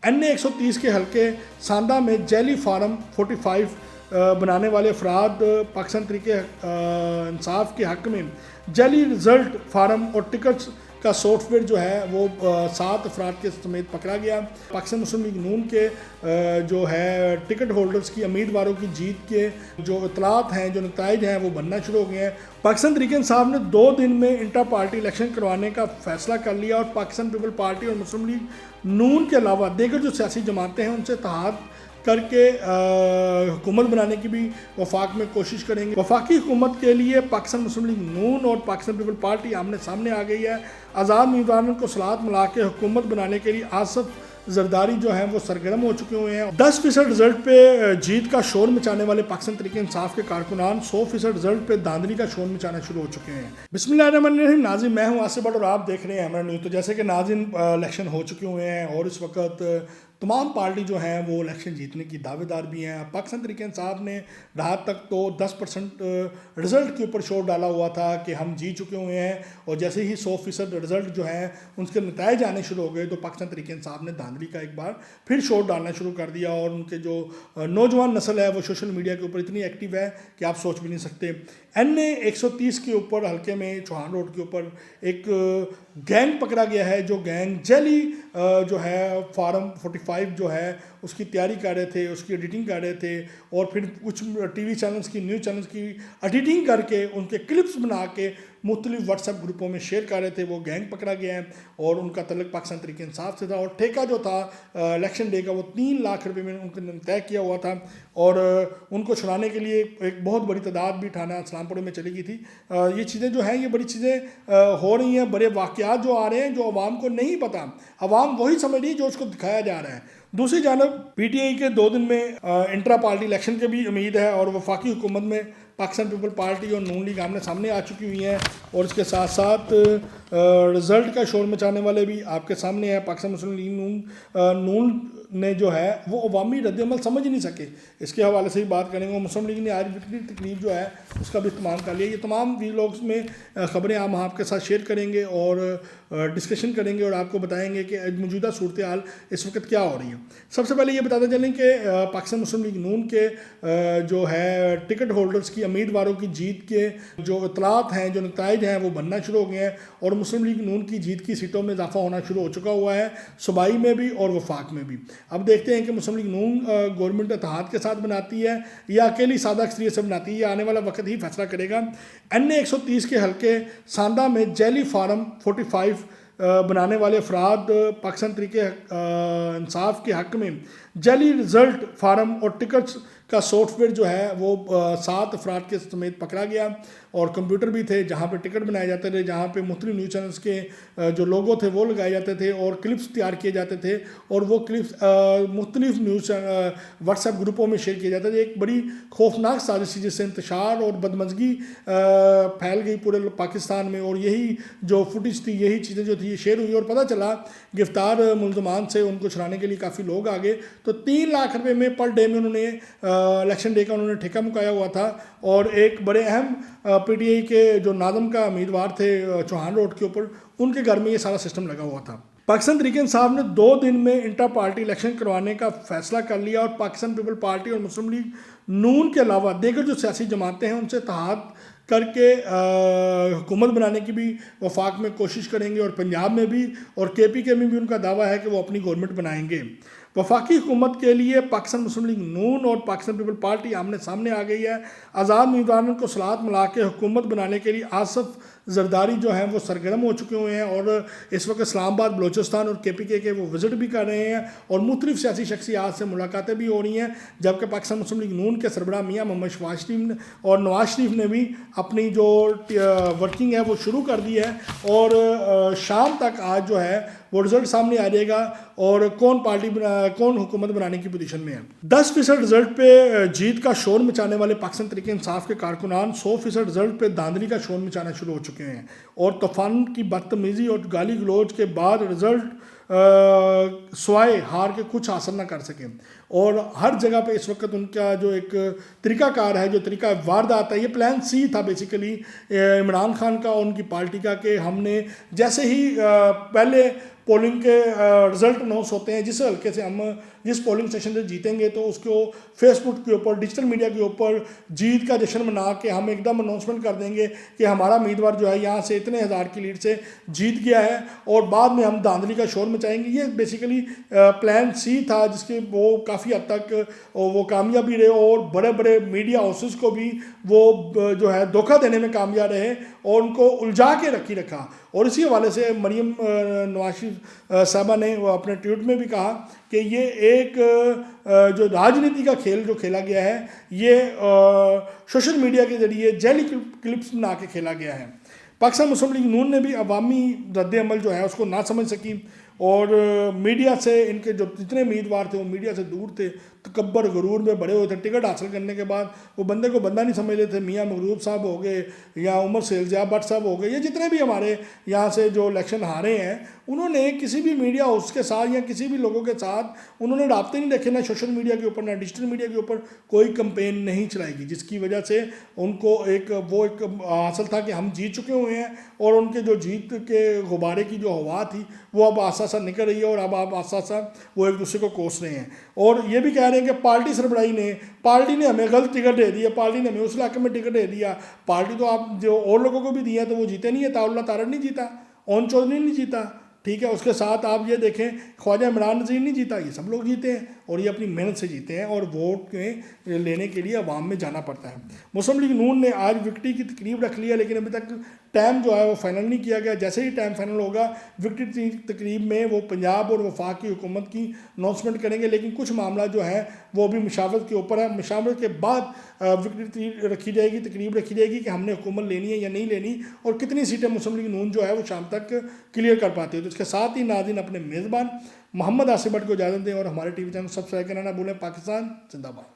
NA 130 के हल्के सांदा में जेली फार्म 45 बनाने वाले अफराद पाकिस्तान तहरीक इंसाफ के हक़ में जेली रिज़ल्ट फार्म और टिकट्स का सॉफ्टवेयर जो है वो 7 अफराद के समेत पकड़ा गया। पाकिस्तान मुस्लिम लीग नून के जो है टिकट होल्डर्स की उम्मीदवारों की जीत के जो इतलात हैं, जो नताइज हैं, वो बनना शुरू हो गए हैं। पाकिस्तान तहरीक इंसाफ ने 2 दिन में इंटर पार्टी इलेक्शन करवाने का फैसला कर लिया और पाकिस्तान पीपल पार्टी और मुस्लिम लीग नून के अलावा दीगर जो सियासी जमातें हैं उनसे इत्तेहाद करके हुकूमत बनाने की भी वफाक में कोशिश करेंगे। वफाकी हुकूमत के लिए पाकिस्तान मुस्लिम लीग नून और पाकिस्तान पीपल पार्टी आमने सामने आ गई है। आज़ाद उम्मीदवारों को सलात मिला के हुकूमत बनाने के लिए आसफ जरदारी जो हैं वो सरगर्म हो चुके हुए हैं। 10% रिजल्ट पे जीत का शोर मचाने वाले पाकिस्तान तहरीक इंसाफ के कारकुनान 100% रिजल्ट पे धांधली का शोर मचाना शुरू हो चुके हैं। बिस्मिल्लाहिर्रहमानिर्रहीम। नाज़िम, मैं हूँ आसिफ भट्ट और आप देख रहे हैं हमारा न्यूज़। तो जैसे कि नाज़िम इलेक्शन हो चुके हुए हैं और इस वक्त तमाम पार्टी जो हैं वो इलेक्शन जीतने की दावेदार भी हैं। पाकिस्तान तहरीक इंसाफ ने रात तक तो 10% रिज़ल्ट के ऊपर शोर डाला हुआ था कि हम जीत चुके हुए हैं, और जैसे ही 100% रिज़ल्ट जो है उनके नताइज आने शुरू हो गए तो पाकिस्तान तहरीक इंसाफ ने धांधली का एक बार फिर शोर डालना शुरू कर दिया। और उनके जो नौजवान नस्ल है वो सोशल मीडिया के ऊपर इतनी एक्टिव है कि आप सोच भी नहीं सकते। NA 130 के ऊपर हल्के में चौहान रोड के ऊपर एक गैंग पकड़ा गया है, जो गैंग जेली जो है फार्म 45 जो है उसकी तैयारी कर रहे थे, उसकी एडिटिंग कर रहे थे, और फिर कुछ टीवी चैनल्स की, न्यूज़ चैनल्स की एडिटिंग करके उनके क्लिप्स बना के मुख्तलिफ व्हाट्सएप ग्रुपों में शेयर कर रहे थे। वो गैंग पकड़ा गया है और उनका तल्लुक पाकिस्तान तहरीक इंसाफ से था। और ठेका जो था इलेक्शन डे का वो 3 लाख रुपए में उनने तय किया हुआ था, और उनको छुड़ाने के लिए एक बहुत बड़ी तादाद भी थाना इस्लामपुर में चली गई थी। ये चीज़ें जो हैं, ये बड़ी चीज़ें हो रही हैं, बड़े वाक़यात जो आ रहे हैं जो आवाम को नहीं पता, आवाम वही समझ रही है जो उसको दिखाया जा रहा है। दूसरी जानब PTI के 2 दिन में इंट्रा पार्टी इलेक्शन की भी उम्मीद है, और वफाकी हुकूमत में पाकिस्तान पीपल पार्टी और नून लीग आमने सामने आ चुकी हुई हैं, और इसके साथ साथ रिज़ल्ट का शोर मचाने वाले भी आपके सामने हैं। पाकिस्तान मुस्लिम लीग नून ने जो है वो अवामी रद्द-ए-अमल समझ ही नहीं सके, इसके हवाले से ही बात करेंगे। मुस्लिम लीग ने आज विक्ट्री तकरीब जो है उसका भी इस्तेमाल कर लिया। ये तमाम व्लॉग्स में ख़बरें हम आपके साथ शेयर करेंगे और डिस्कशन करेंगे और आपको बताएंगे कि मौजूदा सूरत हाल इस वक्त क्या हो रही है। सबसे पहले ये बताते चलें कि पाकिस्तान मुस्लिम लीग नून के जो है टिकट होल्डर्स की उम्मीदवारों की जीत के जो इतलात हैं, जो नताइज हैं, वो बनना शुरू हो गए हैं, और मुस्लिम लीग नून की जीत की सीटों में इजाफा होना शुरू हो चुका हुआ है, सूबाई में भी और वफाक में भी। अब देखते हैं कि मुस्लिम लीग नून गवर्नमेंट इत्तेहाद के साथ बनाती है या अकेली सादा अक्सरियत से बनाती है, आने वाला वक्त ही फैसला करेगा। NA 130 के हल्के सांदा में जेली फार्म 45 बनाने वाले अफराद पाकिस्तान तहरीक इंसाफ के हक़ में जेली रिज़ल्ट फार्म और टिकट्स का सॉफ्टवेयर जो है वो 7 अफराद के समेत पकड़ा गया, और कंप्यूटर भी थे जहाँ पे टिकट बनाए जाते थे, जहाँ पे मुख्तलिफ न्यूज़ चैनल्स के जो लोगो थे वो लगाए जाते थे और क्लिप्स तैयार किए जाते थे, और वो क्लिप्स मुख्तलिफ न्यूज़ व्हाट्सएप ग्रुपों में शेयर किए जाते थे। एक बड़ी खौफनाक साजिश थी जिससे इंतशार और बदमज़गी फैल गई पूरे पाकिस्तान में, और यही जो फुटेज थी, यही चीज़ें जो थी ये शेयर हुई, और पता चला गिरफ्तार मुलजमान से उनको छुड़ाने के लिए काफ़ी लोग आ गए। तो 3 लाख रुपये में पर डे में उन्होंने इलेक्शन डे का उन्होंने ठेका मुकाया हुआ था, और एक बड़े अहम PTI के जो नाज़म का उम्मीदवार थे चौहान रोड के ऊपर, उनके घर में ये सारा सिस्टम लगा हुआ था। पाकिस्तान तहरीक इंसाफ ने 2 दिन में इंटर पार्टी इलेक्शन करवाने का फैसला कर लिया, और पाकिस्तान पीपल पार्टी और मुस्लिम लीग नून के अलावा दीगर जो सियासी जमातें हैं उनसे इत्तेहाद करके हुकूमत बनाने की भी वफाक में कोशिश करेंगे, और पंजाब में भी और KPK में भी उनका दावा है कि वो अपनी गवर्नमेंट बनाएंगे। वफाकी हुकूमत के लिए पाकिस्तान मुस्लिम लीग नून और पाकिस्तान पीपल पार्टी आमने सामने आ गई है। आज़ाद उम्मीदवारों को सलात मिला के हुकूमत बनाने के लिए आसफ जरदारी जो हैं वो सरगर्म हो चुके हुए हैं, और इस वक्त इस्लामाबाद, बलोचिस्तान और KPK के वो विज़िट भी कर रहे हैं, और मुख्तलिफ सियासी शख्सियात से मुलाकातें भी हो रही हैं। जबकि पाकिस्तान मुस्लिम लीग नून के सरबराह मियाँ मोहम्मद शहबाज शरीफ और नवाज शरीफ ने भी अपनी जो वर्किंग है वो शुरू कर दी है, और शाम तक आज जो है वो रिजल्ट सामने आ जाएगा और कौन हुकूमत बनाने की पोजीशन में है। 10% रिजल्ट पे जीत का शोर मचाने वाले पाकिस्तान तहरीक इंसाफ के कारकुनान 100% रिजल्ट पे धांधली का शोर मचाना शुरू हो चुके हैं, और तूफान की बदतमीजी और गाली गलौज के बाद रिजल्ट स्वाय हार के कुछ हासिल ना कर सकें, और हर जगह पे इस वक्त उनका जो एक तरीकाकार है, जो तरीका वारदात है, ये प्लान C था बेसिकली इमरान खान का और उनकी पार्टी का, कि हमने जैसे ही पहले पोलिंग के रिजल्ट अनाउंस होते हैं, जिस हल्के से हम जिस पोलिंग स्टेशन से जीतेंगे तो उसको फेसबुक के ऊपर, डिजिटल मीडिया के ऊपर जीत का जश्न मना के हम एकदम अनाउंसमेंट कर देंगे कि हमारा उम्मीदवार जो है यहाँ से इतने हज़ार की लीड से जीत गया है, और बाद में हम धांधली का शोर मचाएंगे। ये बेसिकली प्लान सी था, जिसके वो काफ़ी हद तक वो कामयाबी रहे, और बड़े बड़े मीडिया हाउसेस को भी वो जो है धोखा देने में कामयाब रहे और उनको उलझा के रखा। और इसी हवाले से मरीम नवाज साहबा ने वो अपने ट्वीट में भी कहा कि ये एक जो राजनीति का खेल जो खेला गया है, ये सोशल मीडिया के ज़रिए जैली क्लिप्स बना के खेला गया है। पाकिस्तान मुस्लिम लीग नून ने भी अवामी रद्द-ए-अमल जो है उसको ना समझ सकी, और मीडिया से इनके जो जितने उम्मीदवार थे वो मीडिया से दूर थे, तकब्बर गुरूर में बड़े हुए थे। टिकट हासिल करने के बाद वो बंदे को बंदा नहीं समझ रहे थे। मियाँ मगरूब साहब हो गए या उमर सैलजा भट्ट साहब हो गए, ये जितने भी हमारे यहाँ से जो इलेक्शन हारे हैं, उन्होंने किसी भी मीडिया हाउस के साथ या किसी भी लोगों के साथ उन्होंने राब्ते नहीं रखे, ना सोशल मीडिया के ऊपर ना डिजिटल मीडिया के ऊपर कोई कंपेन नहीं चलाएगी, जिसकी वजह से उनको एक हासिल था कि हम जीत चुके हुए हैं, और उनके जो जीत के गुब्बारे की जो हवा थी वो अब आस्ता आस्ता निकल रही है, और अब आप आस्ता आस्ता वो एक दूसरे को कोस रहे हैं। और ये भी कह रहे हैं कि पार्टी ने हमें गलत टिकट दे दिया, पार्टी ने हमें उस इलाके में टिकट दे दिया। पार्टी तो आप जो और लोगों को भी दिया तो वो जीते नहीं है। ताउल्ला तारड़ नहीं जीता, ओन चौधरी नहीं जीता, ठीक है। उसके साथ आप ये देखें ख्वाजा इमरान नज़ीर नहीं जीता, ये सब लोग जीते हैं, और ये अपनी मेहनत से जीते हैं, और वोट के लेने के लिए अवाम में जाना पड़ता है। मुस्लिम लीग नून ने आज विक्ट्री की तकरीब रख लिया, लेकिन अभी तक टाइम जो है वो फाइनल नहीं किया गया। जैसे ही टाइम फाइनल होगा विक्ट्री तकरीब में वो पंजाब और वफाक की हुकूमत की अनाउंसमेंट करेंगे, लेकिन कुछ मामला जो है वो भी मुशावरत के ऊपर है। मुशावरत के बाद विक्ट्री रखी जाएगी, तकरीब रखी जाएगी कि हमने हुकूमत लेनी है या नहीं लेनी, और कितनी सीटें मुस्लिम लीग नून जो है वो शाम तक क्लियर कर पाती है। तो इसके साथ ही नाज़रीन अपने मेज़बान मोहम्मद आसिफ भट्ट को इजाज़त दें, और हमारे टीवी चैनल सब्सक्राइब करना ना भूलें। पाकिस्तान जिंदाबाद।